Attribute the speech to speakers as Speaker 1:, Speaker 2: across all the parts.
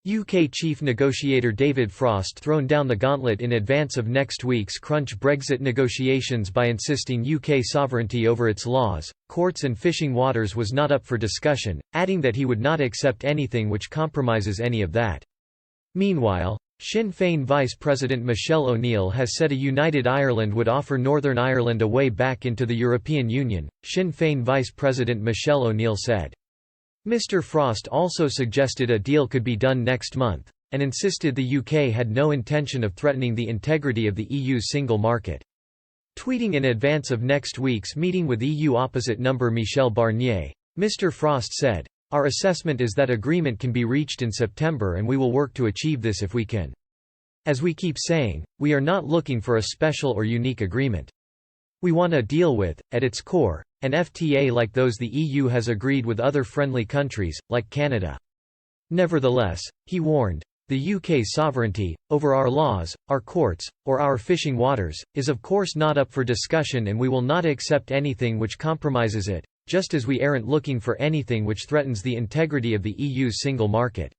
Speaker 1: UK chief negotiator David Frost thrown down the gauntlet in advance of next week's crunch Brexit negotiations by insisting UK sovereignty over its laws, courts and fishing waters was not up for discussion, adding that he would not accept anything which compromises any of that. Meanwhile, Sinn Féin Vice President Michelle O'Neill has said a united Ireland would offer Northern Ireland a way back into the European Union, Sinn Féin Vice President Michelle O'Neill said. Mr Frost also suggested a deal could be done next month, and insisted the UK had no intention of threatening the integrity of the EU's single market. Tweeting in advance of next week's meeting with EU opposite number Michel Barnier, Mr Frost said, "Our assessment is that agreement can be reached in September and we will work to achieve this if we can. As we keep saying, we are not looking for a special or unique agreement. We want to deal with, at its core, an FTA like those the EU has agreed with other friendly countries, like Canada." Nevertheless, he warned, "The UK's sovereignty, over our laws, our courts, or our fishing waters, is of course not up for discussion and we will not accept anything which compromises it, just as we aren't looking for anything which threatens the integrity of the EU's single market."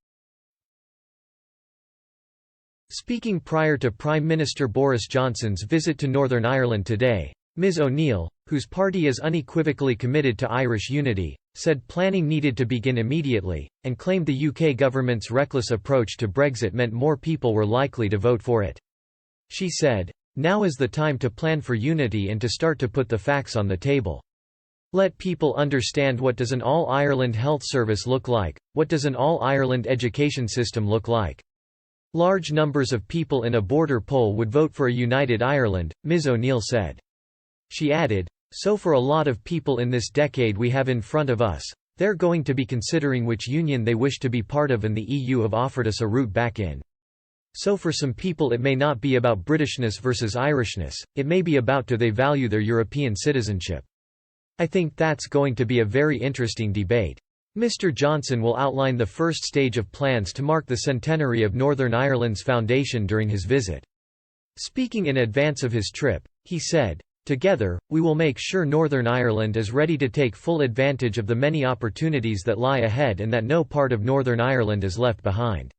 Speaker 1: Speaking prior to Prime Minister Boris Johnson's visit to Northern Ireland today, Ms O'Neill, whose party is unequivocally committed to Irish unity, said planning needed to begin immediately, and claimed the UK government's reckless approach to Brexit meant more people were likely to vote for it. She said, "Now is the time to plan for unity and to start to put the facts on the table. Let people understand what does an all-Ireland health service look like, what does an all-Ireland education system look like. Large numbers of people in a border poll would vote for a united Ireland," Ms O'Neill said. She added, "So for a lot of people in this decade we have in front of us, they're going to be considering which union they wish to be part of, and the EU have offered us a route back in. So for some people it may not be about Britishness versus Irishness, it may be about do they value their European citizenship. I think that's going to be a very interesting debate." Mr Johnson will outline the first stage of plans to mark the centenary of Northern Ireland's foundation during his visit. Speaking in advance of his trip, he said, "Together, we will make sure Northern Ireland is ready to take full advantage of the many opportunities that lie ahead and that no part of Northern Ireland is left behind."